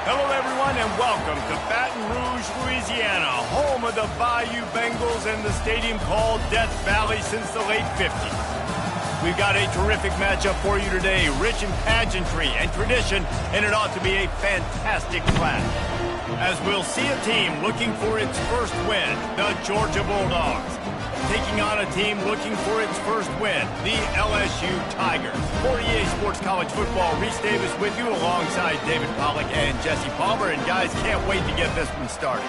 Hello, everyone, and welcome to Baton Rouge, Louisiana, home of the Bayou Bengals and the stadium called Death Valley since the late 50s. We've got a terrific matchup for you today, rich in pageantry and tradition, and it ought to be a fantastic clash. As we'll see a team looking for its first win, the Georgia Bulldogs, taking on a team looking for its first win, the LSU Tigers. For EA Sports College Football, Reese Davis with you alongside David Pollack and Jesse Palmer. And guys, can't wait to get this one started.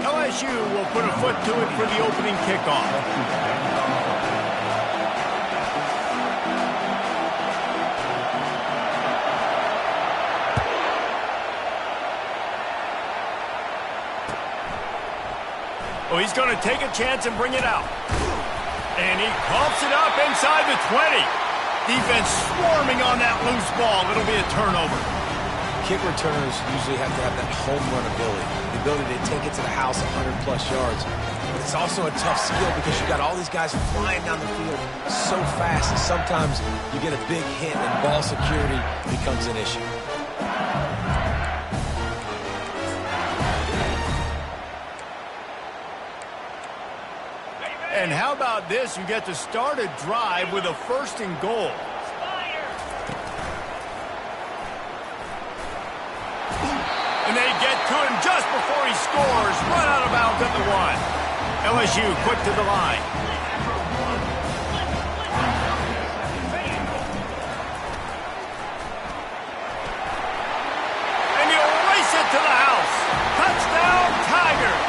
LSU will put a foot to it for the opening kickoff. Oh, he's going to take a chance and bring it out. And he coughs it up inside the 20. Defense swarming on that loose ball. It'll be a turnover. Kick returners usually have to have that home run ability, the ability to take it to the house 100-plus yards. But it's also a tough skill because you got all these guys flying down the field so fast, and sometimes you get a big hit and ball security becomes an issue. And how about this? You get to start a drive with a first and goal. And they get to him just before he scores. Run out of bounds at the 1. LSU quick to the line. And he'll race it to the house. Touchdown, Tigers.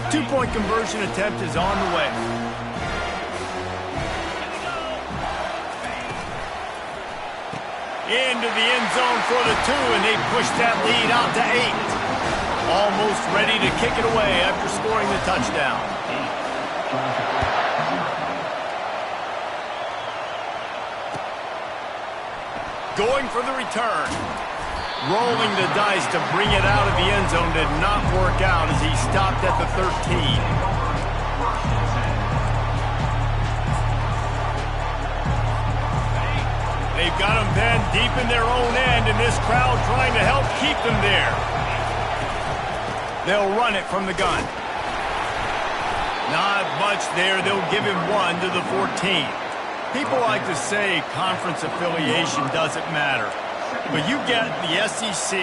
Two-point conversion attempt is on the way. Into the end zone for the 2, and they push that lead out to 8. Almost ready to kick it away after scoring the touchdown. Going for the return. Rolling the dice to bring it out of the end zone did not work out as he stopped at the 13. They've got him then deep in their own end, and this crowd trying to help keep them there. They'll run it from the gun. Not much there. They'll give him 1 to the 14. People like to say conference affiliation doesn't matter. But you get the SEC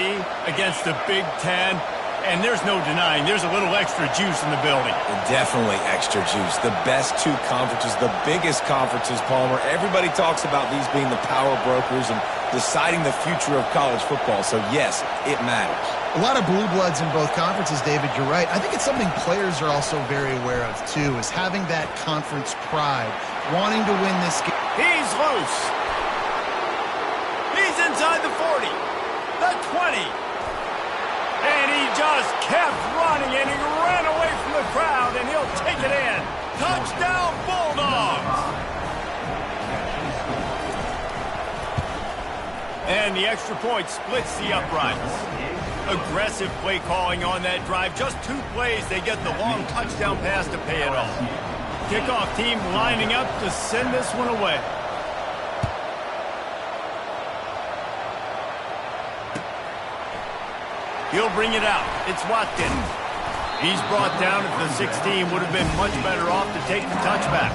against the Big Ten, and there's no denying there's a little extra juice in the building. Definitely extra juice. The best 2 conferences, the biggest conferences, Palmer. Everybody talks about these being the power brokers and deciding the future of college football. So, yes, it matters. A lot of blue bloods in both conferences, David. You're right. I think it's something players are also very aware of, too, is having that conference pride, wanting to win this game. He's loose. He's inside the 40, the 20. And he just kept running, and he ran away from the crowd, and he'll take it in. Touchdown, Bulldogs. And the extra point splits the uprights. Aggressive play calling on that drive. Just 2 plays, they get the long touchdown pass to pay it off. Kickoff team lining up to send this one away. He'll bring it out. It's Watkins. He's brought down at the 16. Would have been much better off to take the touchback.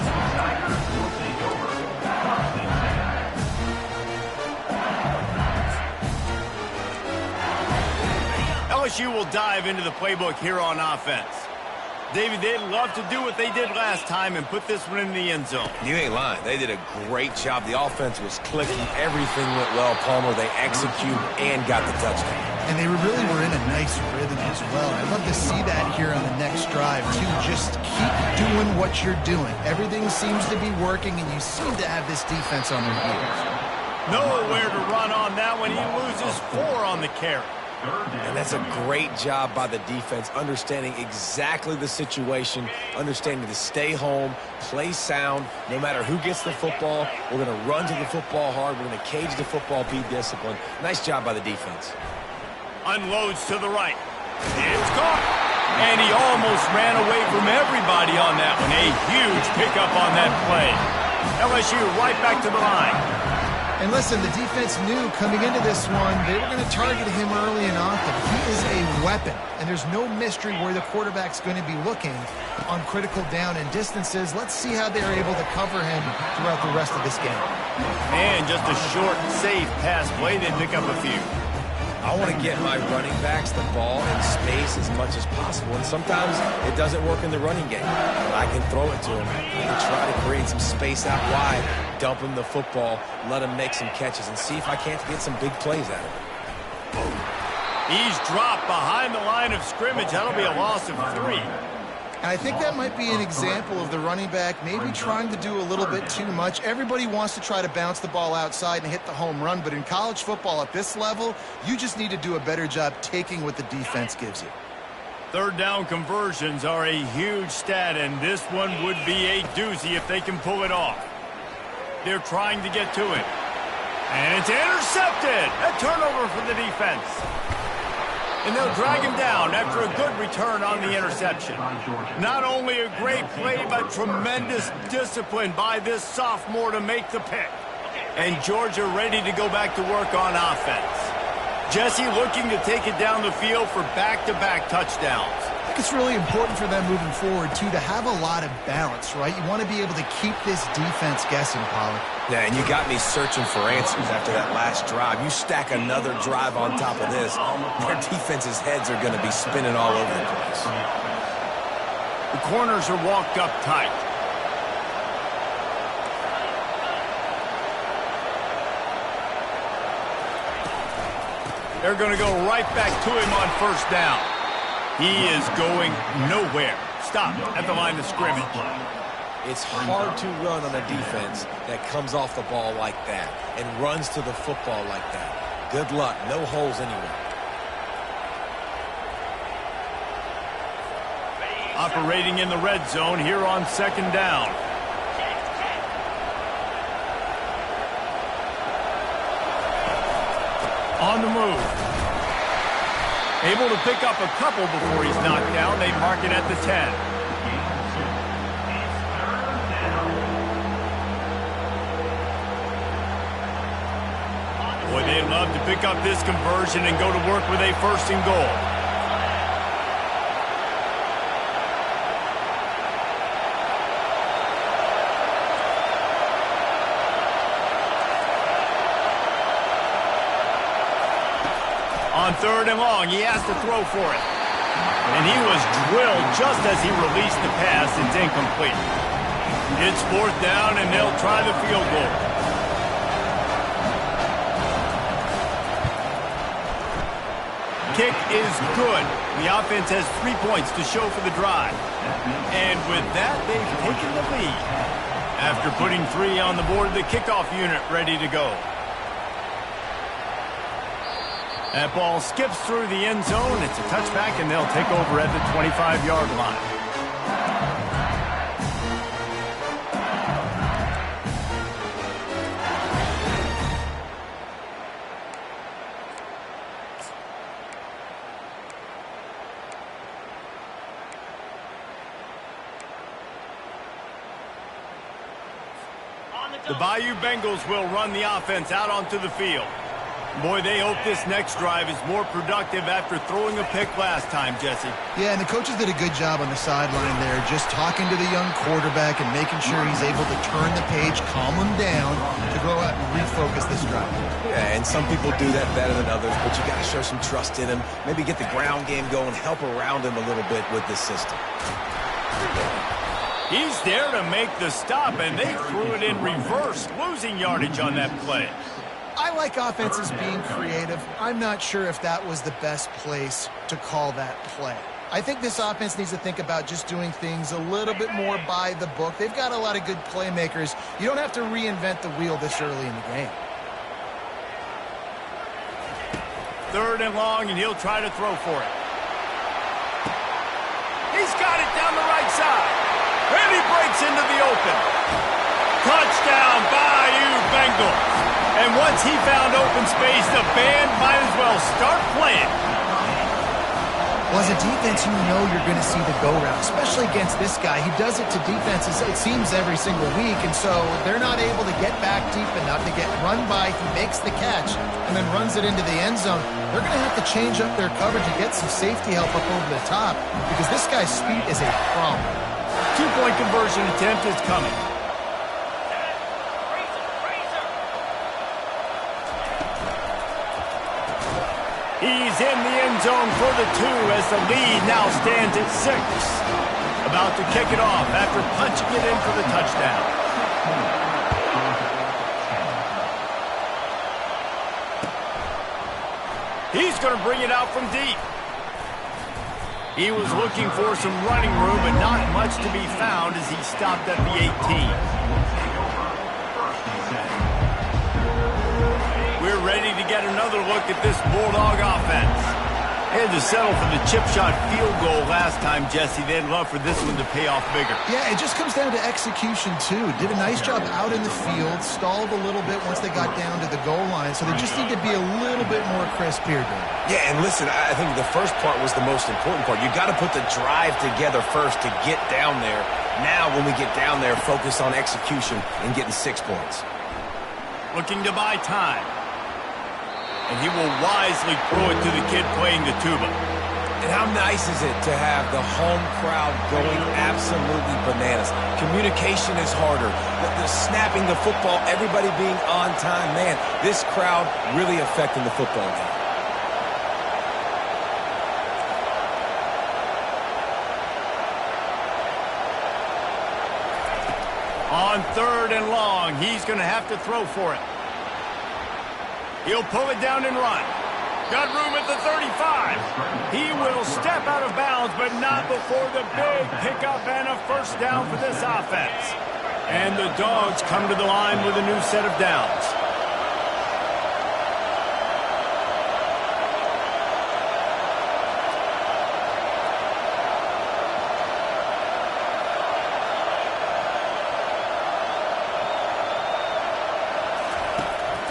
LSU will dive into the playbook here on offense. David, they'd love to do what they did last time and put this one in the end zone. You ain't lying. They did a great job. The offense was clicking. Everything went well, Palmer. They executed and got the touchdown. And they really were in a nice rhythm as well. I'd love to see that here on the next drive, too. Just keep doing what you're doing. Everything seems to be working, and you seem to have this defense on their heels. Nowhere to run on that one. He loses 4 on the carry. And that's a great job by the defense, understanding exactly the situation, understanding to stay home, play sound. No matter who gets the football, we're going to run to the football hard. We're going to cage the football, be disciplined. Nice job by the defense. Unloads to the right. It's caught. And he almost ran away from everybody on that one. A huge pickup on that play. LSU right back to the line. And listen, the defense knew coming into this one, they were going to target him early and often. He is a weapon, and there's no mystery where the quarterback's going to be looking on critical down and distances. Let's see how they're able to cover him throughout the rest of this game. And just a short, safe pass play. They pick up a few. I want to get my running backs the ball in space as much as possible, and sometimes it doesn't work in the running game. But I can throw it to him and try to create some space out wide, dump him the football, let him make some catches, and see if I can't get some big plays out of him. He's dropped behind the line of scrimmage. That'll be a loss of 3. And I think that might be an example of the running back maybe trying to do a little bit too much. Everybody wants to try to bounce the ball outside and hit the home run, but in college football at this level, you just need to do a better job taking what the defense gives you. Third down conversions are a huge stat, and this one would be a doozy if they can pull it off. They're trying to get to it. And it's intercepted. A turnover for the defense. And they'll drag him down after a good return on the interception. Not only a great play, but tremendous discipline by this sophomore to make the pick. And Georgia ready to go back to work on offense. Jesse looking to take it down the field for back-to-back touchdowns. I think it's really important for them moving forward, too, to have a lot of balance, right? You want to be able to keep this defense guessing, Pollard. Yeah, and you got me searching for answers after that last drive. You stack another drive on top of this, their defense's heads are going to be spinning all over the place. The corners are walked up tight. They're going to go right back to him on first down. He is going nowhere. Stop at the line of scrimmage. It's hard to run on a defense that comes off the ball like that and runs to the football like that. Good luck. No holes anywhere. Operating in the red zone here on second down. On the move. Able to pick up a couple before he's knocked down. They mark it at the 10. Boy, they love to pick up this conversion and go to work with a first and goal. On third and long, he has to throw for it. And he was drilled just as he released the pass. It's incomplete. It's fourth down, and they'll try the field goal. Kick is good. The offense has 3 points to show for the drive. And with that, they've taken the lead. After putting 3 on the board, the kickoff unit ready to go. That ball skips through the end zone. It's a touchback, and they'll take over at the 25-yard line. The Bayou Bengals will run the offense out onto the field. Boy, they hope this next drive is more productive after throwing a pick last time, Jesse. Yeah, and the coaches did a good job on the sideline there, just talking to the young quarterback and making sure he's able to turn the page, calm him down, to go out and refocus this drive. Yeah, and some people do that better than others, but you got to show some trust in him, maybe get the ground game going, help around him a little bit with this system. He's there to make the stop, and they threw it in reverse, losing yardage on that play. I like offenses being creative. I'm not sure if that was the best place to call that play. I think this offense needs to think about just doing things a little bit more by the book. They've got a lot of good playmakers. You don't have to reinvent the wheel this early in the game. 3rd and long, and he'll try to throw for it. He's got it down the right side. And he breaks into the open. Touchdown, Bayou Bengals. And once he found open space, the band might as well start playing. Well, as a defense, you know you're going to see the go-round, especially against this guy. He does it to defenses, it seems, every single week, and so they're not able to get back deep enough to get run by. He makes the catch and then runs it into the end zone. They're going to have to change up their coverage and get some safety help up over the top because this guy's speed is a problem. 2-point conversion attempt is coming. He's in the end zone for the 2 as the lead now stands at 6. About to kick it off after punching it in for the touchdown. He's going to bring it out from deep. He was looking for some running room, but not much to be found as he stopped at the 18. We're ready to get another look at this Bulldog offense. They had to settle for the chip shot field goal last time, Jesse. They'd love for this one to pay off bigger. Yeah, it just comes down to execution, too. Did a nice job out in the field, stalled a little bit once they got down to the goal line, so they just need to be a little bit more crisp here, Dave. Yeah, and listen, I think the first part was the most important part. You got to put the drive together first to get down there. Now, when we get down there, focus on execution and getting 6 points. Looking to buy time. And he will wisely throw it to the kid playing the tuba. And how nice is it to have the home crowd going absolutely bananas? Communication is harder. The snapping the football, everybody being on time. Man, this crowd really affecting the football game. On 3rd and long, he's going to have to throw for it. He'll pull it down and run. Got room at the 35. He will step out of bounds, but not before the big pickup and a first down for this offense. And the Dogs come to the line with a new set of downs.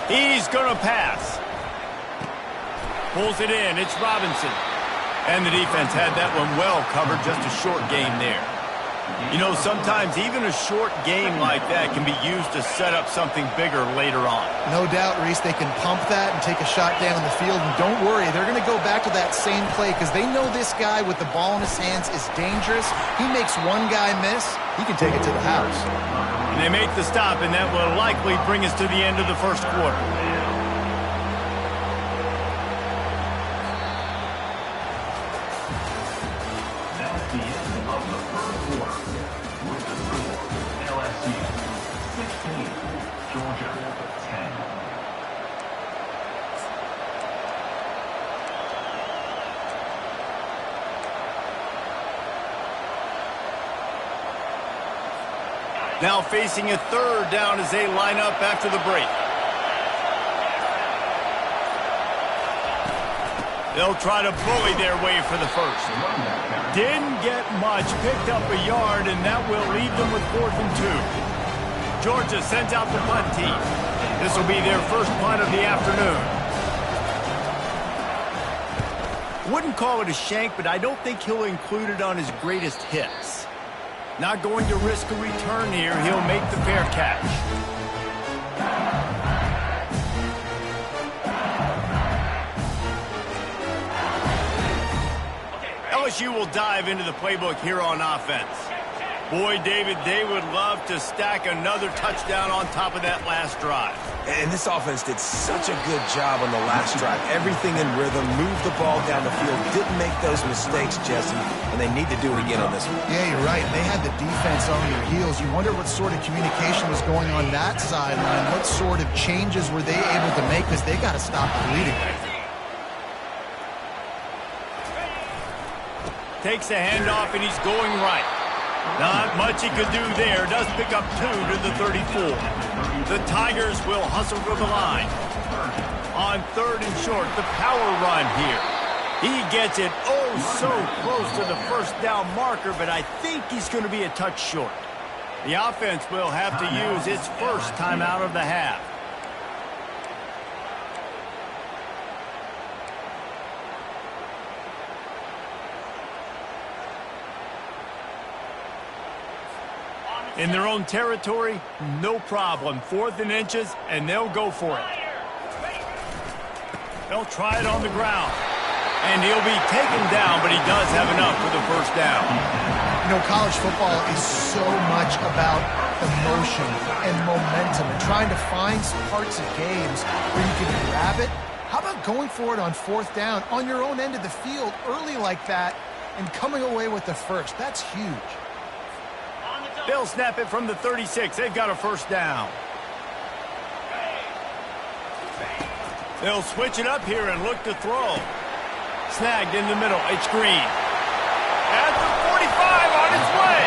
He's going to pass. Pulls it in. It's Robinson. And the defense had that one well covered. Just a short game there. You know, sometimes even a short game like that can be used to set up something bigger later on. No doubt, Reese, they can pump that and take a shot down in the field. And don't worry, they're going to go back to that same play because they know this guy with the ball in his hands is dangerous. He makes one guy miss, he can take it to the house. And they make the stop, and that will likely bring us to the end of the first quarter. That's the end of the first quarter. With the score, LSU 16, Georgia 10. Now facing a 3rd down as they line up after the break. They'll try to bully their way for the first. Didn't get much, picked up a yard, and that will leave them with 4th and 2. Georgia sends out the punt team. This will be their first punt of the afternoon. Wouldn't call it a shank, but I don't think he'll include it on his greatest hits. Not going to risk a return here. He'll make the fair catch. LSU will dive into the playbook here on offense. Boy, David, they would love to stack another touchdown on top of that last drive. And this offense did such a good job on the last drive. Everything in rhythm, moved the ball down the field, didn't make those mistakes, Jesse, and they need to do it again on this one. Yeah, you're right. They had the defense on their heels. You wonder what sort of communication was going on that sideline. What sort of changes were they able to make because they got to stop the bleeding. Takes the handoff, and he's going right. Not much he could do there. Does pick up 2 to the 34. The Tigers will hustle for the line. On 3rd and short, the power run here. He gets it so close to the first down marker, but I think he's going to be a touch short. The offense will have to use its first timeout of the half. In their own territory, no problem. 4th and inches, and they'll go for it. They'll try it on the ground. And he'll be taken down, but he does have enough for the first down. You know, college football is so much about emotion and momentum and trying to find parts of games where you can grab it. How about going for it on 4th down on your own end of the field early like that and coming away with the first? That's huge. They'll snap it from the 36. They've got a first down. They'll switch it up here and look to throw. Snagged in the middle. It's Green. At the 45 on its way.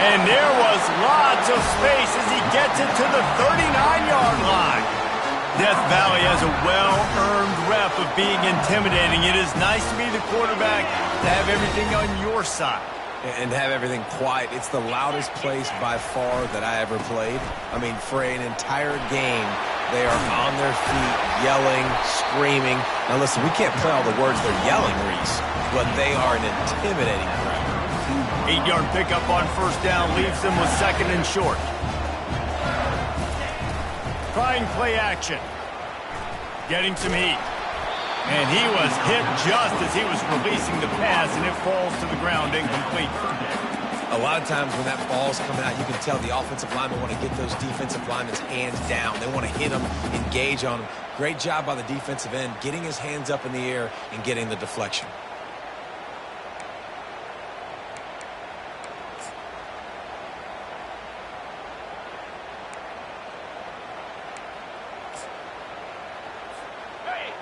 And there was lots of space as he gets it to the 39-yard line. Death Valley has a well-earned rep of being intimidating. It is nice to be the quarterback, to have everything on your side. And have everything quiet. It's the loudest place by far that I ever played. I mean, for an entire game, they are on their feet, yelling, screaming. Now listen, we can't play all the words they're yelling, Reese, but they are an intimidating crowd. 8-yard pickup on first down leaves them with 2nd and short. Trying play action. Getting some heat. And he was hit just as he was releasing the pass, and it falls to the ground incomplete. A lot of times when that ball's coming out, you can tell the offensive linemen want to get those defensive linemen's hands down. They want to hit them, engage on them. Great job by the defensive end, getting his hands up in the air and getting the deflection.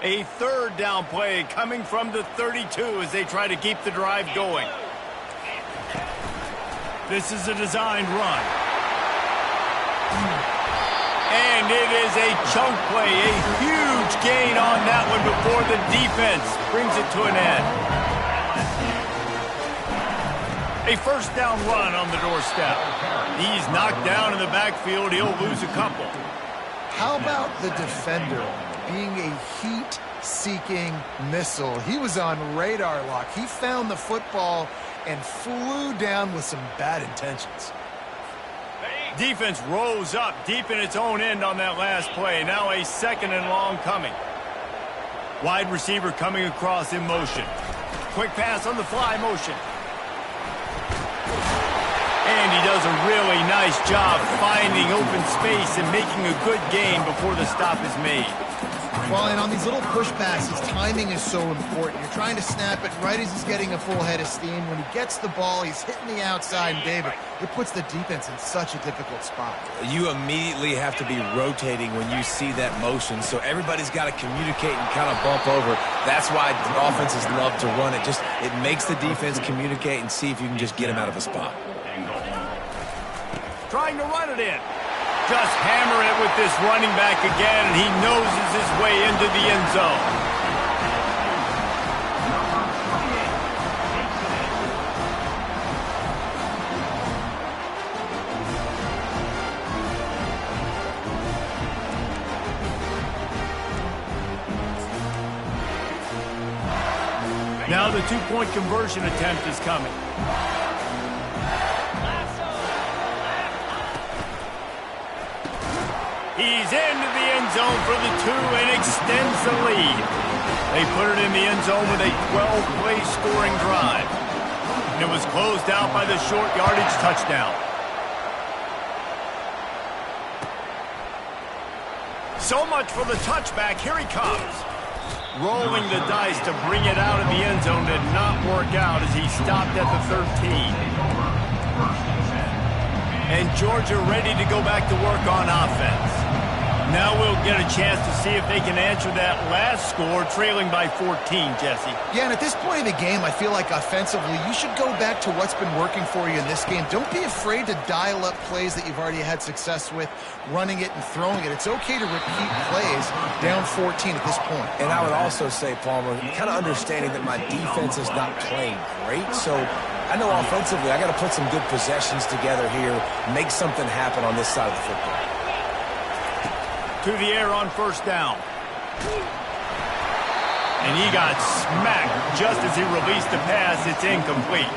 A 3rd down play coming from the 32 as they try to keep the drive going. This is a designed run. And it is a chunk play, a huge gain on that one before the defense brings it to an end. A first down run on the doorstep. He's knocked down in the backfield. He'll lose a couple. How about the defender being a heat-seeking missile? He was on radar lock. He found the football and flew down with some bad intentions. Defense rose up deep in its own end on that last play. Now a 2nd and long coming. Wide receiver coming across in motion. Quick pass on the fly motion. And he does a really nice job finding open space and making a good gain before the stop is made. Well, and on these little push passes, timing is so important. You're trying to snap it right as he's getting a full head of steam. When he gets the ball, he's hitting the outside, and David, it puts the defense in such a difficult spot. You immediately have to be rotating when you see that motion, so everybody's got to communicate and kind of bump over. That's why the offenses love to run it. It makes the defense communicate and see if you can just get him out of a spot. Trying to run it in. Just hammer it with this running back again, and he noses his way into the end zone. Now the two-point conversion attempt is coming. He's into the end zone for the 2 and extends the lead. They put it in the end zone with a 12-play scoring drive. And it was closed out by the short yardage touchdown. So much for the touchback. Here he comes. Rolling the dice to bring it out of the end zone did not work out as he stopped at the 13. And Georgia ready to go back to work on offense. Now we'll get a chance to see if they can answer that last score, trailing by 14, Jesse. Yeah, and at this point in the game, I feel like offensively, you should go back to what's been working for you in this game. Don't be afraid to dial up plays that you've already had success with, running it and throwing it. It's okay to repeat plays down 14 at this point. And I would also say, Palmer, kind of understanding that my defense is not playing great, so I know offensively I got to put some good possessions together here, make something happen on this side of the football. To the air on first down. And he got smacked just as he released the pass. It's incomplete.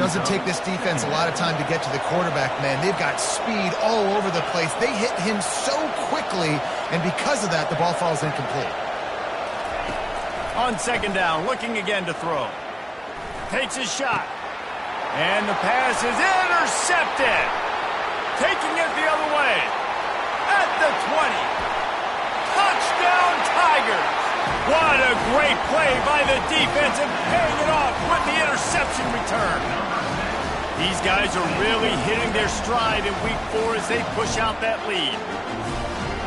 Doesn't take this defense a lot of time to get to the quarterback, man. They've got speed all over the place. They hit him so quickly, and because of that, the ball falls incomplete. On second down, looking again to throw. Takes his shot. And the pass is intercepted. Taking it the other way. At the 20. Touchdown, Tigers. What a great play by the defense and paying it off with the interception return. These guys are really hitting their stride in week 4 as they push out that lead.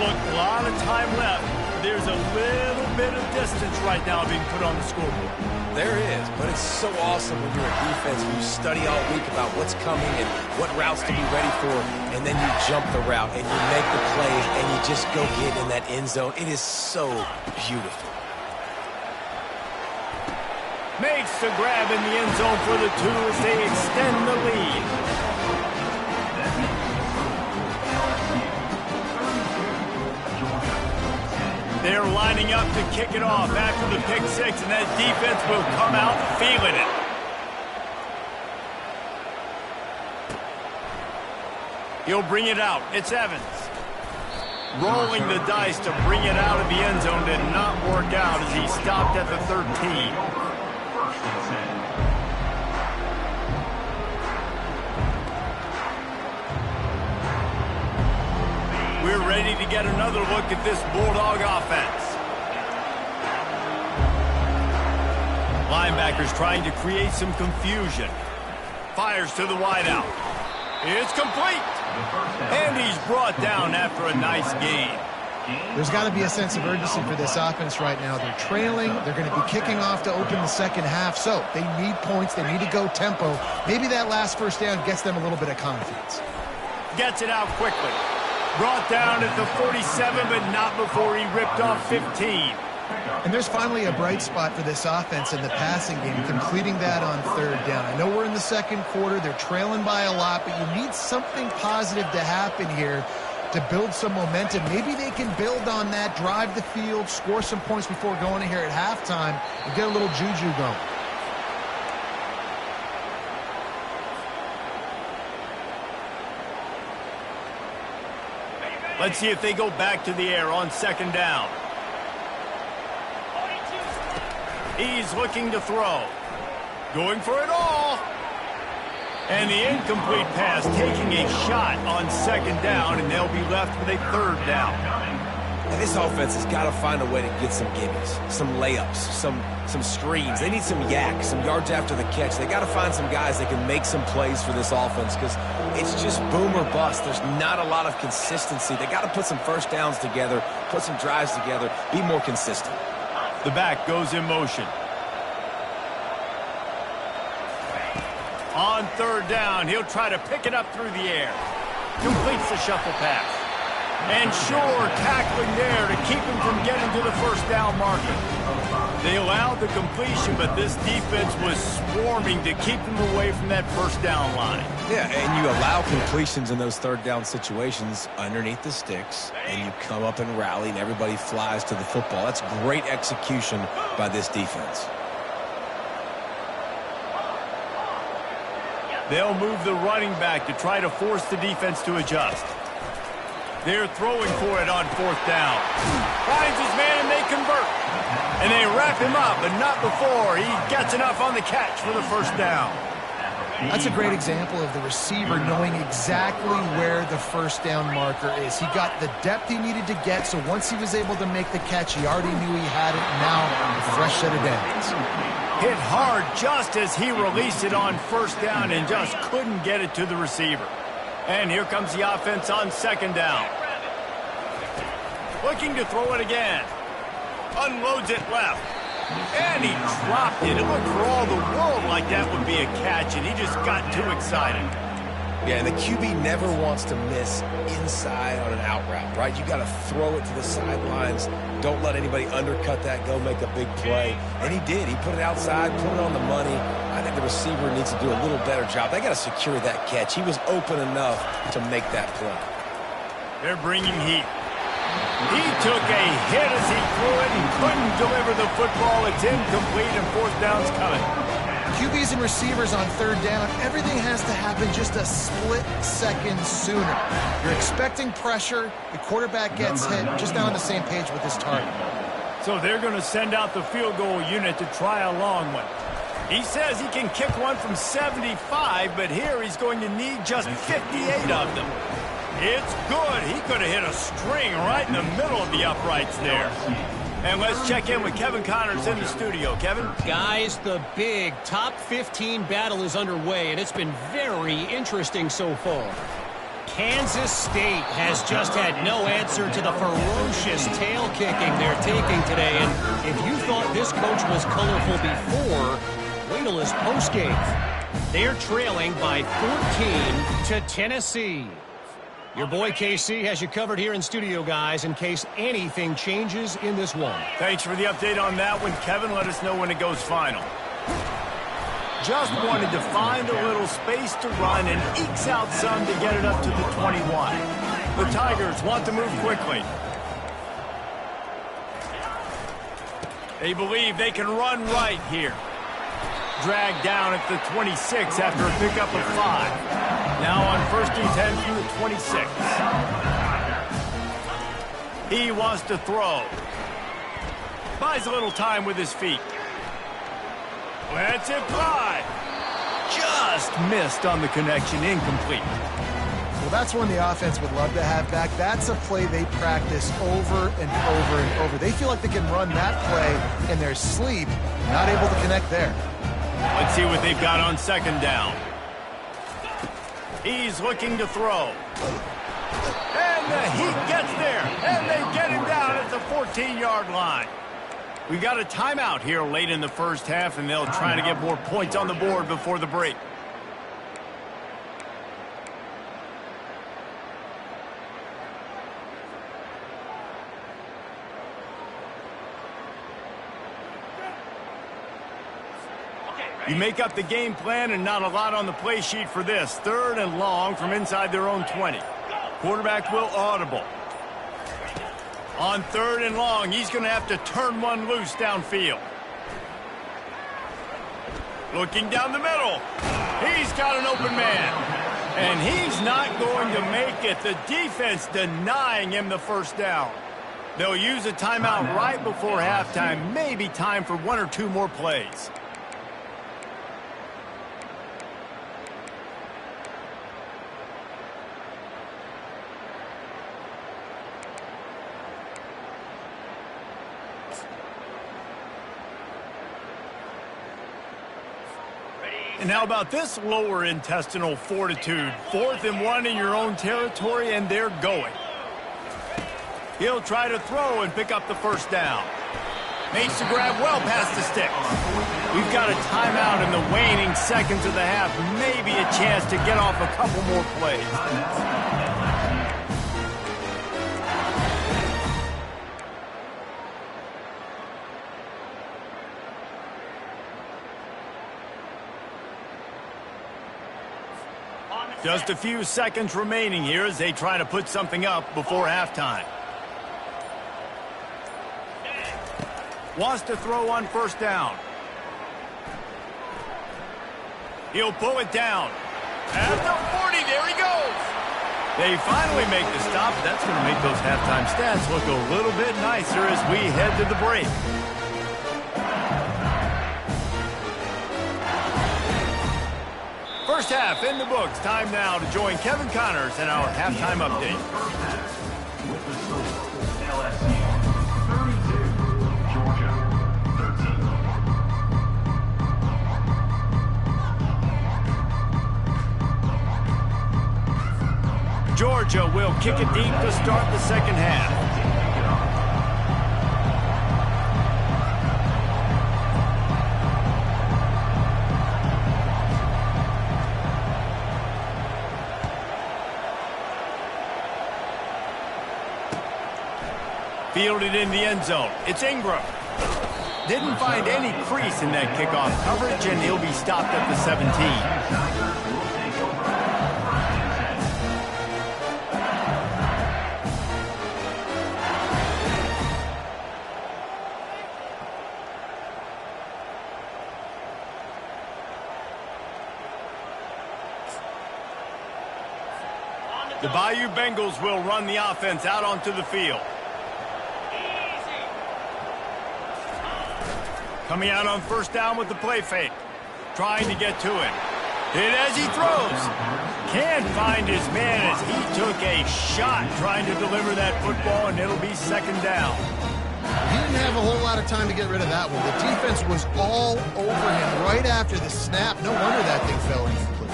Look, a lot of time left. There's a little bit of distance right now being put on the scoreboard. There is, but it's so awesome when you're a defense and you study all week about what's coming and what routes to be ready for, and then you jump the route and you make the plays and you just go get in that end zone. It is so beautiful. Makes the grab in the end zone for the 2 as they extend the lead. They're lining up to kick it off after the pick 6, and that defense will come out feeling it. He'll bring it out. It's Evans. Rolling the dice to bring it out of the end zone did not work out as he stopped at the 13. We're ready to get another look at this Bulldog offense. Linebackers trying to create some confusion. Fires to the wideout. It's complete. And he's brought down after a nice gain. There's got to be a sense of urgency for this offense right now. They're trailing. They're going to be kicking off to open the second half. So they need points. They need to go tempo. Maybe that last first down gets them a little bit of confidence. Gets it out quickly. Brought down at the 47, but not before he ripped off 15. And there's finally a bright spot for this offense in the passing game, completing that on third down. I know we're in the second quarter. They're trailing by a lot, but you need something positive to happen here to build some momentum. Maybe they can build on that, drive the field, score some points before going in here at halftime, and get a little juju going. Let's see if they go back to the air on second down. He's looking to throw. Going for it all. And the incomplete pass, taking a shot on second down, and they'll be left with a third down. And this offense has got to find a way to get some gimmies, some layups, some screens. They need some yak, some yards after the catch. They got to find some guys that can make some plays for this offense because it's just boom or bust. There's not a lot of consistency. They got to put some first downs together, put some drives together, be more consistent. The back goes in motion. On third down, he'll try to pick it up through the air. Completes the shuffle pass. And sure, tackling there to keep him from getting to the first down marker. They allowed the completion, but this defense was swarming to keep him away from that first down line. Yeah, and you allow completions in those third down situations underneath the sticks, and you come up and rally, and everybody flies to the football. That's great execution by this defense. They'll move the running back to try to force the defense to adjust. They're throwing for it on fourth down. Finds his man and they convert. And they wrap him up, but not before he gets enough on the catch for the first down. That's a great example of the receiver knowing exactly where the first down marker is. He got the depth he needed to get, so once he was able to make the catch, he already knew he had it. Now, a fresh set of downs. Hit hard just as he released it on first down and just couldn't get it to the receiver. And here comes the offense on second down. Looking to throw it again. Unloads it left. And he dropped it. It looked for all the world like that would be a catch, and he just got too excited. Yeah, and the QB never wants to miss inside on an out route, right? You got to throw it to the sidelines. Don't let anybody undercut that, go make a big play. And he did. He put it outside, put it on the money. I think the receiver needs to do a little better job. They got to secure that catch. He was open enough to make that play. They're bringing heat. He took a hit as he threw it and couldn't deliver the football. It's incomplete and fourth down's coming. QBs and receivers on third down, everything has to happen just a split second sooner. You're expecting pressure, the quarterback gets hit, just not on the same page with his target. So they're going to send out the field goal unit to try a long one. He says he can kick one from 75, but here he's going to need just 58 of them. It's good. He could have hit a string right in the middle of the uprights there. And let's check in with Kevin Connors in the studio. Kevin? Guys, the big top 15 battle is underway, and it's been very interesting so far. Kansas State has just had no answer to the ferocious tail kicking they're taking today. And if you thought this coach was colorful before, wait till his postgame. They're trailing by 14 to Tennessee. Your boy KC has you covered here in studio, guys, in case anything changes in this one. Thanks for the update on that one, Kevin. Let us know when it goes final. Just wanted to find a little space to run and ekes out some to get it up to the 21. The Tigers want to move quickly. They believe they can run right here. Dragged down at the 26 after a pickup of 5. Now on 1st and 10 from the 26. He wants to throw. Buys a little time with his feet. Lets it fly. Just missed on the connection. Incomplete. Well, that's one the offense would love to have back. That's a play they practice over and over and over. They feel like they can run that play in their sleep. Not able to connect there. Let's see what they've got on 2nd down. He's looking to throw. And the Heat gets there. And they get him down at the 14-yard line. We got a timeout here late in the first half, and they'll try to get more points on the board before the break. You make up the game plan and not a lot on the play sheet for this. 3rd and long from inside their own 20. Quarterback will audible. On 3rd and long, he's going to have to turn one loose downfield. Looking down the middle. He's got an open man. And he's not going to make it. The defense denying him the first down. They'll use a timeout right before halftime. Maybe time for 1 or 2 more plays. And how about this lower intestinal fortitude? 4th and 1 in your own territory, and they're going. He'll try to throw and pick up the first down. Makes the grab well past the sticks. We've got a timeout in the waning seconds of the half. Maybe a chance to get off a couple more plays. Just a few seconds remaining here as they try to put something up before halftime. Wants to throw on 1st down. He'll pull it down. At the 40, there he goes. They finally make the stop. That's going to make those halftime stats look a little bit nicer as we head to the break. First half in the books. Time now to join Kevin Connors in our halftime update. With the score, LSU 32, Georgia 13. Georgia will kick it deep to start the second half. Fielded in the end zone. It's Ingram. Didn't find any crease in that kickoff coverage, and he'll be stopped at the 17. The Bayou Bengals will run the offense out onto the field. Coming out on first down with the play fake. Trying to get to it. Hit as he throws. Can't find his man as he took a shot trying to deliver that football, and it'll be second down. He didn't have a whole lot of time to get rid of that one. The defense was all over him right after the snap. No wonder that thing fell incomplete.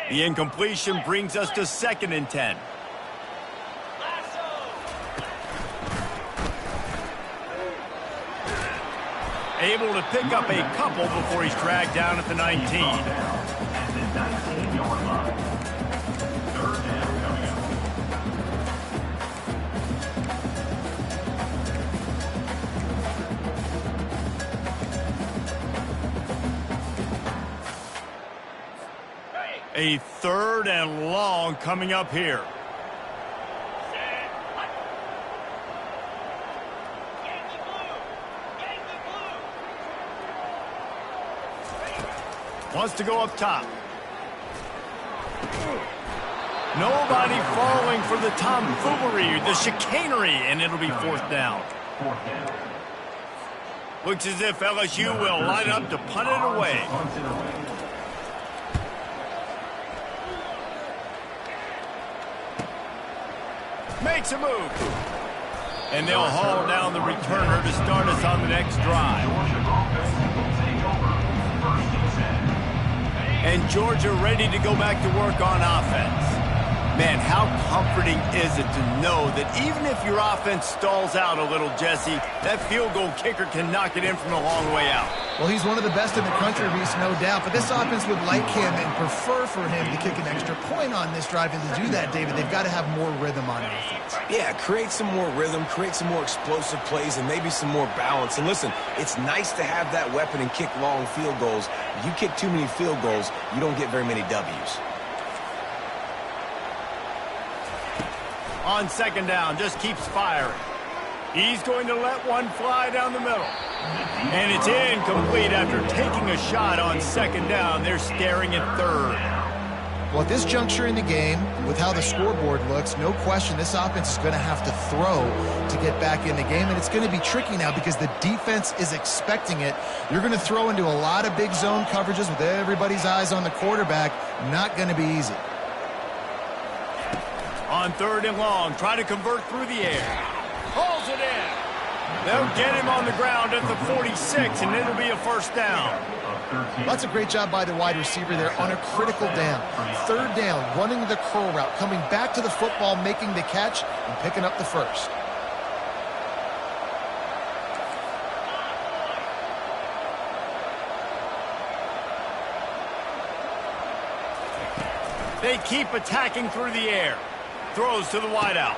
The incompletion brings us to 2nd and 10. Able to pick up a couple before he's dragged down at the 19. At the 19-yard line. Third down coming up. A 3rd and long coming up here. Wants to go up top. Nobody falling for the tomfoolery, the chicanery, and it'll be 4th down. Looks as if LSU will line up to punt it away. Makes a move. And they'll haul down the returner to start us on the next drive. And Georgia ready to go back to work on offense. Man, how comforting is it to know that even if your offense stalls out a little, Jesse, that field goal kicker can knock it in from a long way out. Well, he's one of the best in the country, Reese, no doubt. But this offense would like him and prefer for him to kick an extra point on this drive. And to do that, David, they've got to have more rhythm on offense. Yeah, create some more rhythm, create some more explosive plays, and maybe some more balance. And listen, it's nice to have that weapon and kick long field goals. If you kick too many field goals, you don't get very many W's. On 2nd down, just keeps firing. He's going to let one fly down the middle. And it's incomplete after taking a shot on 2nd down. They're staring at 3rd. Well, at this juncture in the game, with how the scoreboard looks, no question this offense is going to have to throw to get back in the game. And it's going to be tricky now because the defense is expecting it. You're going to throw into a lot of big zone coverages with everybody's eyes on the quarterback. Not going to be easy. On 3rd and long, try to convert through the air. Hauls it in. They'll get him on the ground at the 46, and it'll be a 1st down. That's a great job by the wide receiver there on a critical down. 3rd down, running the curl route, coming back to the football, making the catch, and picking up the 1st. They keep attacking through the air. Throws to the wideout.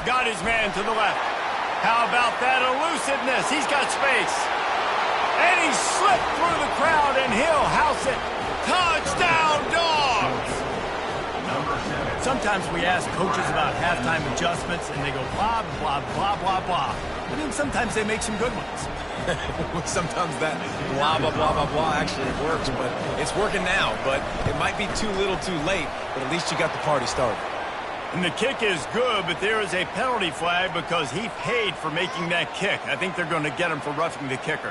Got his man to the left. How about that elusiveness? He's got space. And he slipped through the crowd, and he'll house it. Touchdown, Dogs! Sometimes we ask coaches about halftime adjustments, and they go blah, blah, blah, blah, blah. And then sometimes they make some good ones. Sometimes that blah, blah, blah, blah, blah actually works, but it's working now. But it might be too little too late, but at least you got the party started. And the kick is good, but there is a penalty flag because he paid for making that kick. I think they're going to get him for roughing the kicker.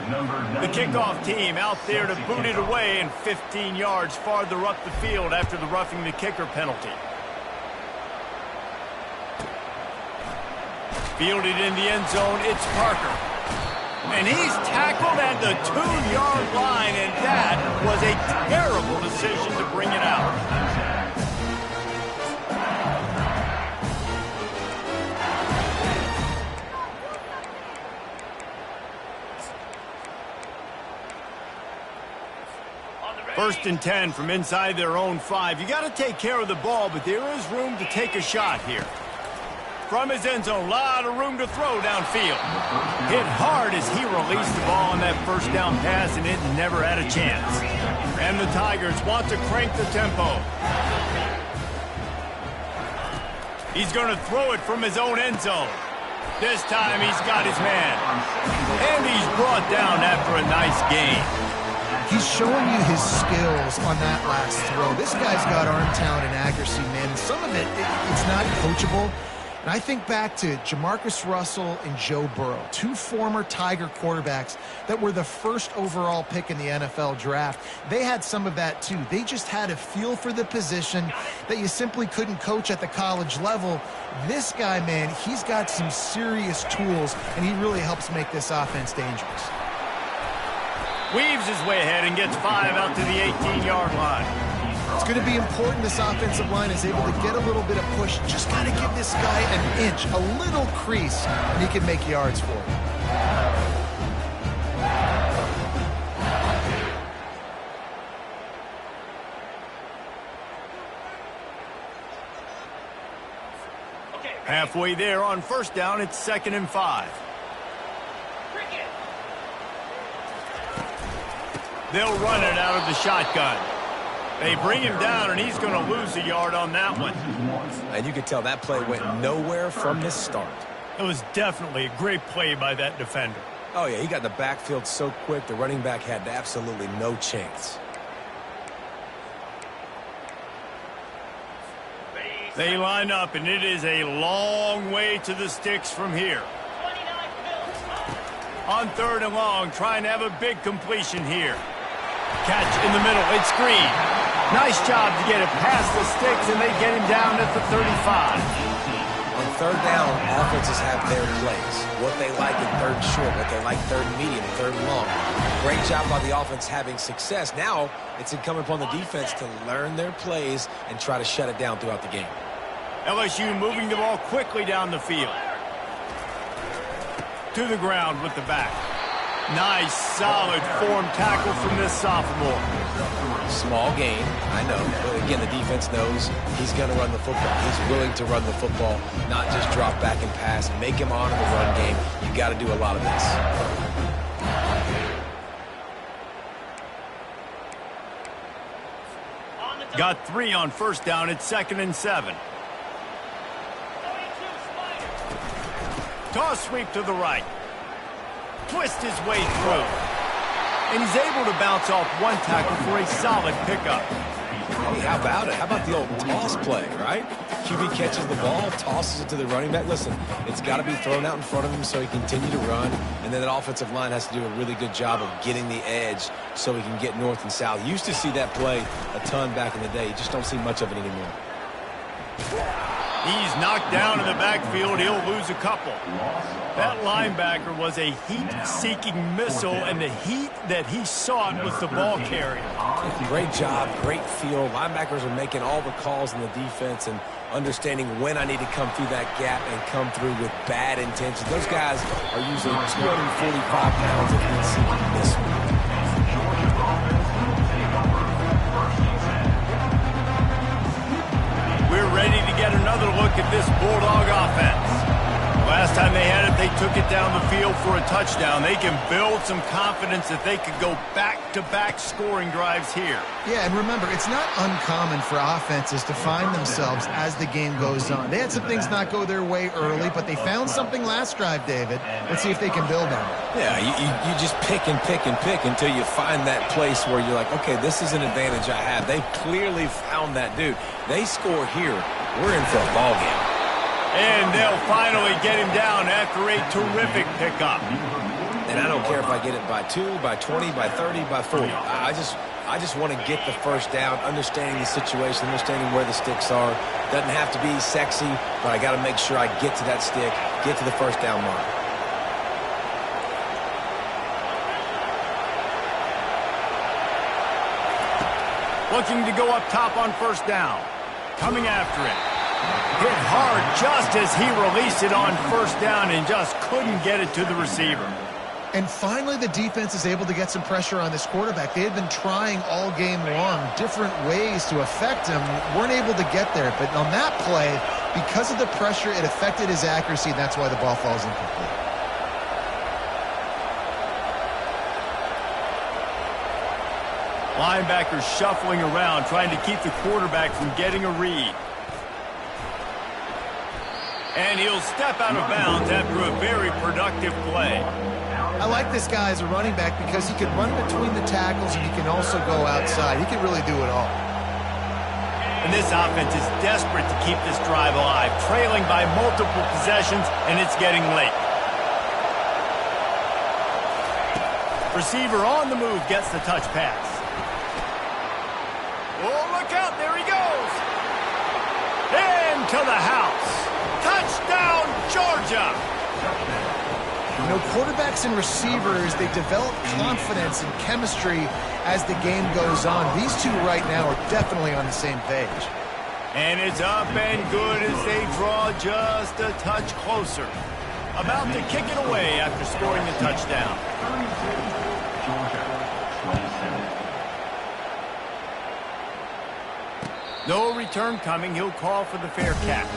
The kickoff team out there to boot it away and 15 yards farther up the field after the roughing the kicker penalty. Fielded in the end zone, it's Parker. And he's tackled at the 2-yard line, and that was a terrible decision to bring it out. First and 10 from inside their own 5. You got to take care of the ball, but there is room to take a shot here. From his end zone, a lot of room to throw downfield. Hit hard as he released the ball on that first down pass, and it never had a chance. And the Tigers want to crank the tempo. He's going to throw it from his own end zone. This time he's got his man. And he's brought down after a nice gain. He's showing you his skills on that last throw. This guy's got arm talent and accuracy, man. Some of it's not coachable. And I think back to Jamarcus Russell and Joe Burrow, 2 former Tiger quarterbacks that were the first overall pick in the NFL draft. They had some of that too. They just had a feel for the position that you simply couldn't coach at the college level. This guy, man, he's got some serious tools, and he really helps make this offense dangerous. Weaves his way ahead and gets 5 out to the 18-yard line. It's going to be important this offensive line is able to get a little bit of push. Just got to give this guy an inch, a little crease, and he can make yards for it. Halfway there on first down, it's 2nd and 5. They'll run it out of the shotgun. They bring him down, and he's going to lose a yard on that one. And you could tell that play went nowhere from the start. It was definitely a great play by that defender. Oh, yeah, he got in the backfield so quick, the running back had absolutely no chance. They line up, and it is a long way to the sticks from here. On 3rd and long, trying to have a big completion here. Catch in the middle, it's Green. Nice job to get it past the sticks, and they get him down at the 35. On 3rd down, offenses have their plays. What they like in 3rd and short, what they like 3rd and medium, 3rd and long. Great job by the offense having success. Now, it's incumbent upon the defense to learn their plays and try to shut it down throughout the game. LSU moving the ball quickly down the field. To the ground with the back. Nice, solid form tackle from this sophomore. Small gain, I know. But again, the defense knows he's going to run the football. He's willing to run the football, not just drop back and pass. Make him honor the run game. You got to do a lot of this. Got 3 on first down. It's 2nd and 7. Toss sweep to the right. Twist his way through. And he's able to bounce off one tackle for a solid pickup. Hey, how about it? How about the old toss play, right? QB catches the ball, tosses it to the running back. Listen, it's got to be thrown out in front of him so he can continue to run. And then that offensive line has to do a really good job of getting the edge so he can get north and south. You used to see that play a ton back in the day. You just don't see much of it anymore. He's knocked down in the backfield. He'll lose a couple. That linebacker was a heat-seeking missile, and the heat that he sought was the ball carrier. Great job, great feel. Linebackers are making all the calls in the defense and understanding when I need to come through that gap and come through with bad intentions. Those guys are usually 245 pounds of heat-seeking missile. We're ready to get another look at this Bulldog offense. Last time they had it, they took it down the field for a touchdown. They can build some confidence that they could go back-to-back scoring drives here. Yeah, and remember, it's not uncommon for offenses to find themselves as the game goes on. They had some things not go their way early, but they found something last drive, David. Let's see if they can build on it. Yeah, you just pick and pick and pick until you find that place where you're like, okay, this is an advantage I have. They've clearly found that dude. They score here, we're in for a ball game. And they'll finally get him down after a terrific pickup. And I don't care if I get it by 2, by 20, by 30, by 40. I just want to get the first down, understanding the situation, understanding where the sticks are. Doesn't have to be sexy, but I got to make sure I get to that stick, get to the first down mark. Looking to go up top on first down. Coming after it. Hit hard just as he released it on first down and just couldn't get it to the receiver. And finally, the defense is able to get some pressure on this quarterback. They had been trying all game long different ways to affect him, weren't able to get there. But on that play, because of the pressure, it affected his accuracy, and that's why the ball falls incomplete. Linebackers shuffling around, trying to keep the quarterback from getting a read. And he'll step out of bounds after a very productive play. I like this guy as a running back because he can run between the tackles and he can also go outside. He can really do it all. And this offense is desperate to keep this drive alive, trailing by multiple possessions, and it's getting late. Receiver on the move gets the touch pass. Oh, look out, there he goes. Into the house. Touchdown, Georgia. You know, quarterbacks and receivers, they develop confidence and chemistry as the game goes on. These two right now are definitely on the same page. And it's up and good as they draw just a touch closer. About to kick it away after scoring the touchdown. Georgia, 27. No return coming. He'll call for the fair catch.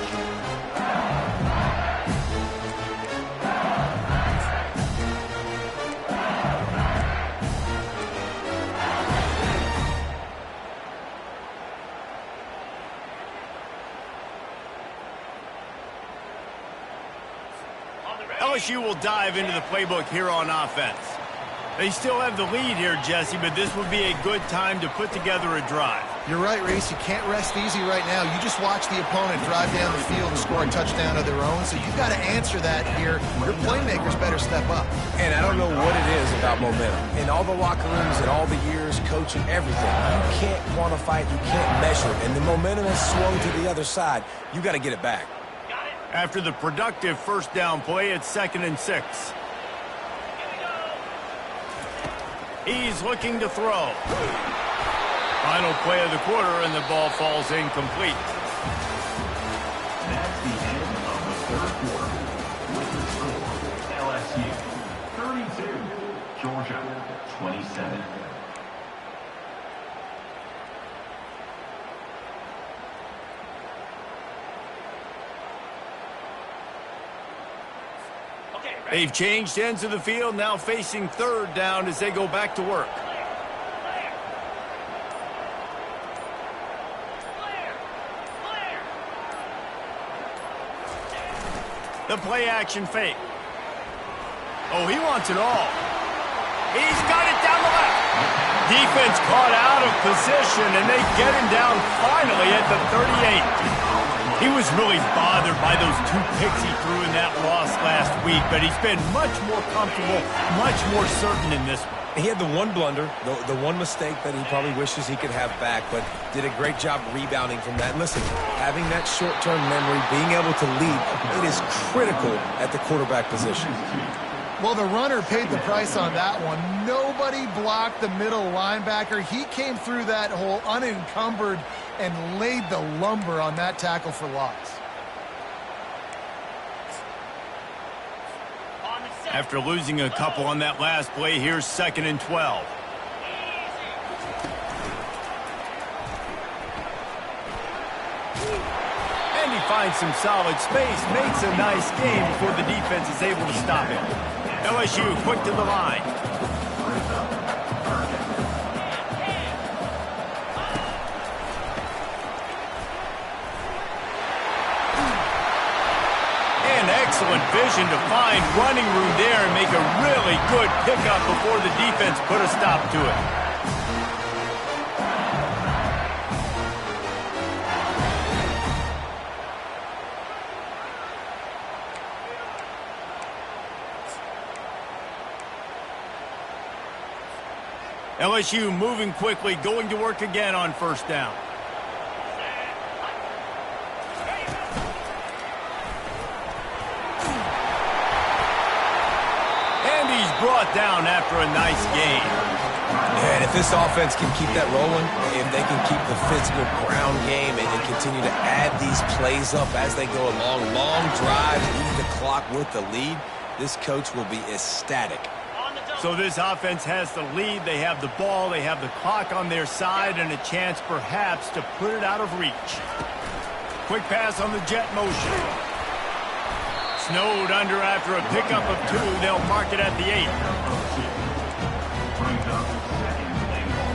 LSU will dive into the playbook here on offense. They still have the lead here, Jesse, but this would be a good time to put together a drive. You're right, Reese. You can't rest easy right now. You just watch the opponent drive down the field and score a touchdown of their own, so you've got to answer that here. Your playmakers better step up. And I don't know what it is about momentum. In all the locker rooms and all the years, coaching, everything, you can't quantify it, you can't measure it. And the momentum has swung to the other side. You got to get it back. After the productive first down play, it's 2nd and 6. He's looking to throw. Final play of the quarter, and the ball falls incomplete. That's the end of the third quarter. With the score, LSU 32, Georgia 27. They've changed ends of the field, now facing 3rd down as they go back to work. The play action fake. Oh, he wants it all. He's got it down the left. Defense caught out of position, and they get him down finally at the 38. He was really bothered by those 2 picks he threw in that loss last week, but he's been much more comfortable, much more certain in this one. He had the one blunder, the one mistake that he probably wishes he could have back, but did a great job rebounding from that. And listen, having that short-term memory, being able to lead, it is critical at the quarterback position. Well, the runner paid the price on that one. Nobody blocked the middle linebacker. He came through that hole unencumbered and laid the lumber on that tackle for loss. After losing a couple on that last play, here's 2nd and 12. And he finds some solid space, makes a nice game before the defense is able to stop him. LSU quick to the line. Excellent vision to find running room there and make a really good pickup before the defense put a stop to it. LSU moving quickly, going to work again on 1st down. Brought down after a nice game. And if this offense can keep that rolling, if they can keep the physical ground game and continue to add these plays up as they go along, long drives, eat the clock with the lead, this coach will be ecstatic. So this offense has the lead. They have the ball. They have the clock on their side and a chance perhaps to put it out of reach. Quick pass on the jet motion. Snowed under after a pickup of 2. They'll mark it at the 8. Brings up second play ball.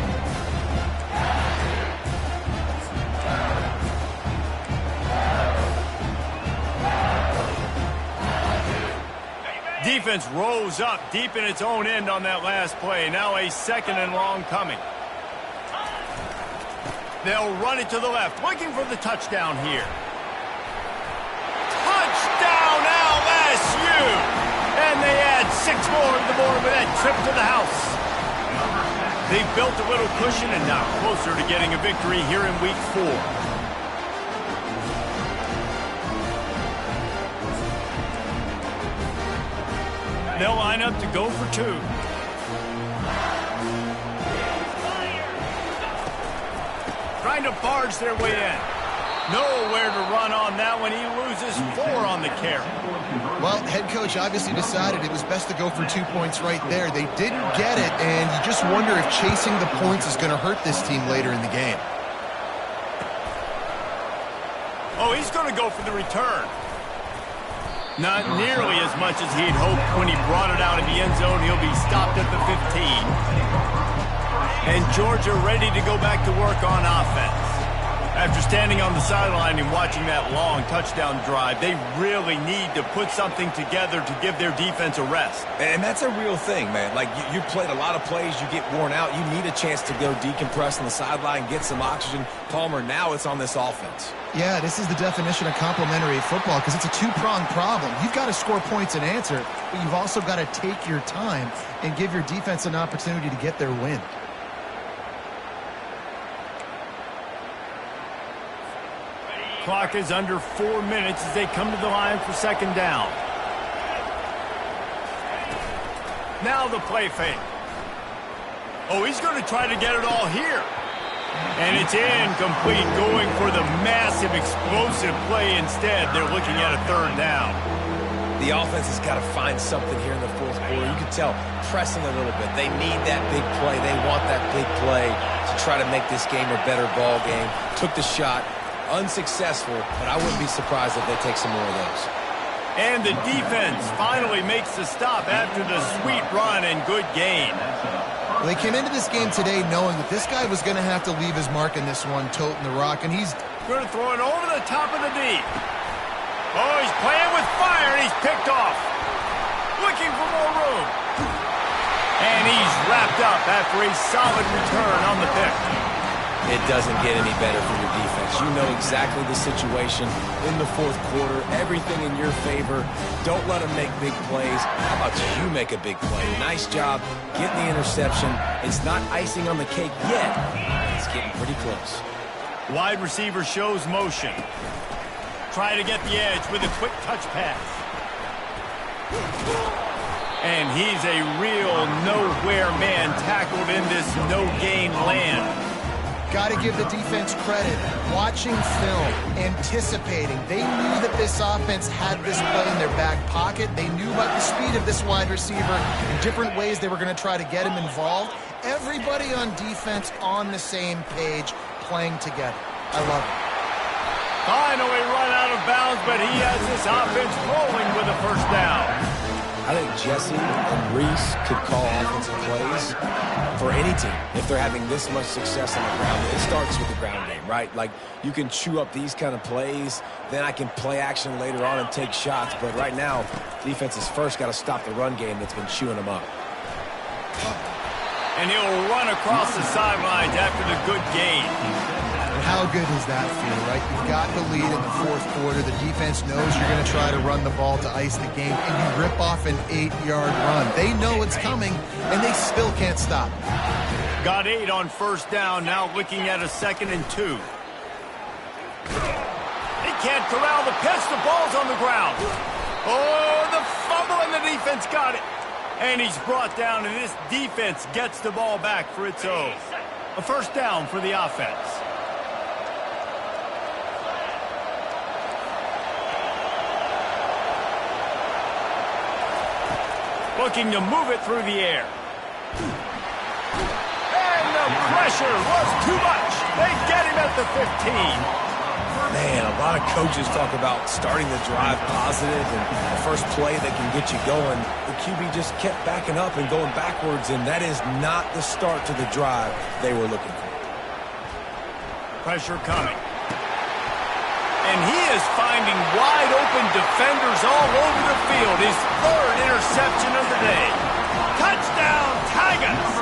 Defense rose up deep in its own end on that last play. Now a 2nd and long coming. They'll run it to the left, looking for the touchdown here. Touchdown LSU! And they add 6 more to the board with that trip to the house. They've built a little cushion and now closer to getting a victory here in week 4. They'll line up to go for 2. Trying to barge their way in. Nowhere to run on that one. He loses 4 on the carry. Well, head coach obviously decided it was best to go for 2 points right there. They didn't get it, and you just wonder if chasing the points is going to hurt this team later in the game. Oh, he's going to go for the return. Not nearly as much as he'd hoped when he brought it out of the end zone. He'll be stopped at the 15. And Georgia ready to go back to work on offense. After standing on the sideline and watching that long touchdown drive, they really need to put something together to give their defense a rest. And that's a real thing, man. Like, you played a lot of plays, you get worn out, you need a chance to go decompress on the sideline, get some oxygen. Palmer, now it's on this offense. Yeah, this is the definition of complementary football because it's a two-pronged problem. You've got to score points and answer, but you've also got to take your time and give your defense an opportunity to get their win. Clock is under 4 minutes as they come to the line for 2nd down. Now the play fake. Oh, he's going to try to get it all here. And it's incomplete, going for the massive explosive play instead. They're looking at a 3rd down. The offense has got to find something here in the 4th quarter. You can tell pressing a little bit. They need that big play. They want that big play to try to make this game a better ball game. Took the shot. Unsuccessful, but I wouldn't be surprised if they take some more of those. And the defense finally makes the stop after the sweet run and good gain. Well, they came into this game today knowing that this guy was going to have to leave his mark in this one, toting the rock, and he's going to throw it over the top of the D. Oh, he's playing with fire, and he's picked off. Looking for more room. And he's wrapped up after a solid return on the pick. It doesn't get any better for your defense. You know exactly the situation in the 4th quarter. Everything in your favor. Don't let them make big plays. How about you make a big play? Nice job getting the interception. It's not icing on the cake yet. It's getting pretty close. Wide receiver shows motion. Try to get the edge with a quick touch pass. And he's a real nowhere man tackled in this no-gain land. got to give the defense credit. Watching film, anticipating. They knew that this offense had this play in their back pocket. They knew about the speed of this wide receiver and different ways they were going to try to get him involved. Everybody on defense on the same page, playing together. I love it. Finally run out of bounds, but he has this offense rolling with a first down. I think Jesse and Reese could call offensive plays for any team if they're having this much success on the ground. It starts with the ground game, right? Like, you can chew up these kind of plays, then I can play action later on and take shots. But right now, defense has first got to stop the run game that's been chewing them up. And he'll run across the sidelines after the good gain. How good does that feel, right? You've got the lead in the fourth quarter. The defense knows you're going to try to run the ball to ice the game, and you rip off an 8-yard run. They know it's coming, and they still can't stop. Got 8 on first down, now looking at a 2nd and 2. He can't corral the pitch. The ball's on the ground. Oh, the fumble, and the defense got it. And he's brought down, and this defense gets the ball back for its own. A first down for the offense. Looking to move it through the air. And the pressure was too much. They get him at the 15. Man, a lot of coaches talk about starting the drive positive and the first play that can get you going. The QB just kept backing up and going backwards, and that is not the start to the drive they were looking for. Pressure coming. And he is finding wide open defenders all over the field. His third interception of the day. Touchdown, Tigers!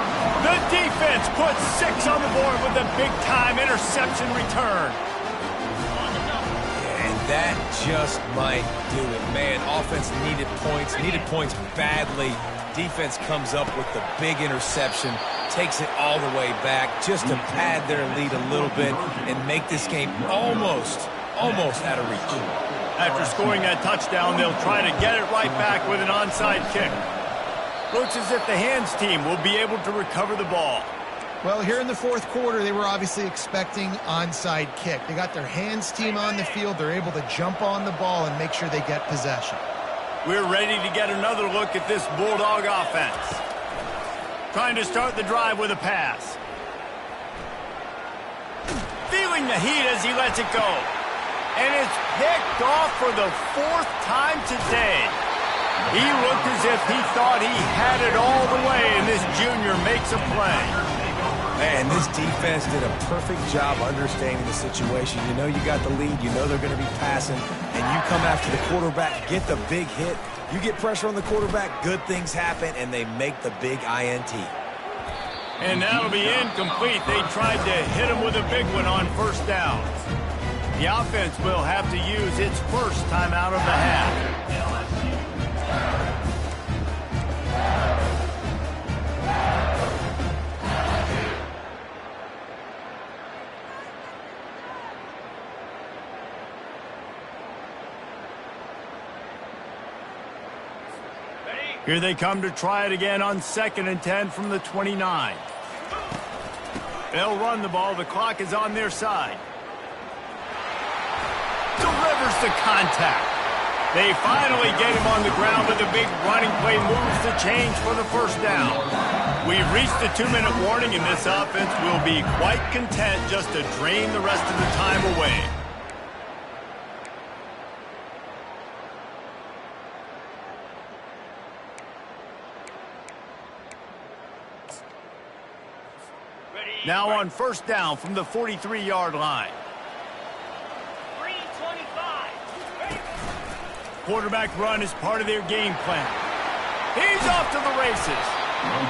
The defense puts 6 on the board with a big-time interception return. And that just might do it. Man, offense needed points badly. Defense comes up with the big interception, takes it all the way back just to pad their lead a little bit and make this game almost out of reach. After scoring that touchdown, they'll try to get it right back with an onside kick. Looks as if the hands team will be able to recover the ball. Well, here in the fourth quarter, they were obviously expecting onside kick. They got their hands team on the field. They're able to jump on the ball and make sure they get possession. We're ready to get another look at this Bulldog offense. Trying to start the drive with a pass. Feeling the heat as he lets it go. And it's picked off for the 4th time today. He looked as if he thought he had it all the way, and this junior makes a play. Man, this defense did a perfect job understanding the situation. You know you got the lead. You know they're going to be passing. And you come after the quarterback, get the big hit. You get pressure on the quarterback, good things happen, and they make the big INT. And that'll be incomplete. They tried to hit him with a big one on first downs. The offense will have to use its first timeout of the half. Here they come to try it again on 2nd and 10 from the 29. They'll run the ball. The clock is on their side. Delivers the contact. They finally get him on the ground, but the big running play moves the change for the first down. We've reached the 2-minute warning, and this offense will be quite content just to drain the rest of the time away. Now on first down from the 43-yard line. 3:25. Quarterback run is part of their game plan. He's off to the races.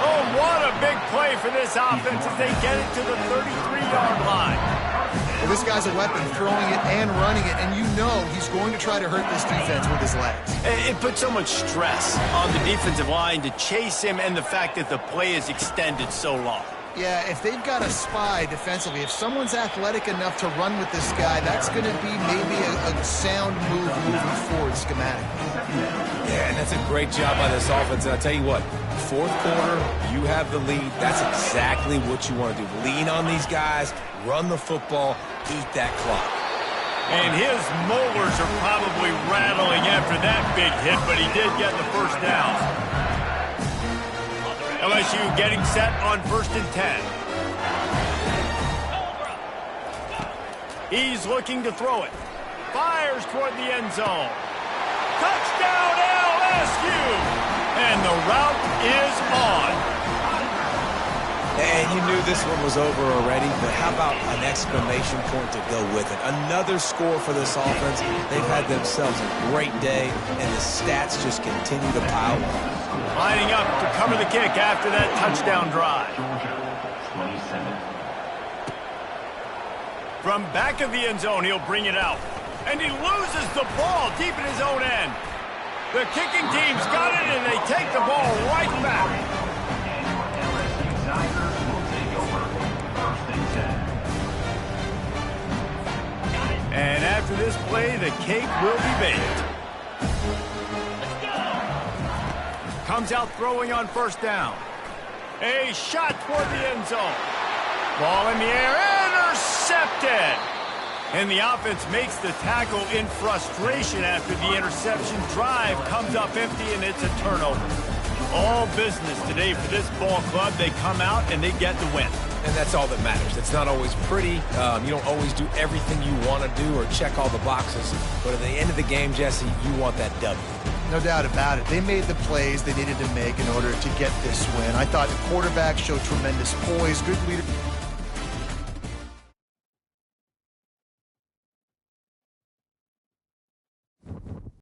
Oh, what a big play for this offense as they get it to the 33-yard line. Well, this guy's a weapon, throwing it and running it, and you know he's going to try to hurt this defense with his legs. It puts so much stress on the defensive line to chase him, and the fact that the play is extended so long. Yeah, if they've got a spy defensively, if someone's athletic enough to run with this guy, that's going to be maybe a sound move moving forward schematically. Yeah, and that's a great job by this offense. And I'll tell you what, fourth quarter, you have the lead. That's exactly what you want to do. Lean on these guys, run the football, eat that clock. And his molars are probably rattling after that big hit, but he did get the first down. LSU getting set on 1st and 10. He's looking to throw it. Fires toward the end zone. Touchdown LSU! And the route is on. And you knew this one was over already, but how about an exclamation point to go with it? Another score for this offense. They've had themselves a great day, and the stats just continue to pile on. Lining up to cover the kick after that touchdown drive. From back of the end zone, he'll bring it out. And he loses the ball deep in his own end. The kicking team's got it, and they take the ball right back. And after this play, the cake will be baked. Comes out throwing on first down. A shot toward the end zone. Ball in the air, intercepted. And the offense makes the tackle in frustration after the interception. Drive comes up empty, and it's a turnover. All business today for this ball club. They come out and they get the win. And that's all that matters. It's not always pretty. You don't always do everything you want to do or check all the boxes. But at the end of the game, Jesse, you want that W. No doubt about it. They made the plays they needed to make in order to get this win. I thought the quarterback showed tremendous poise, good leadership.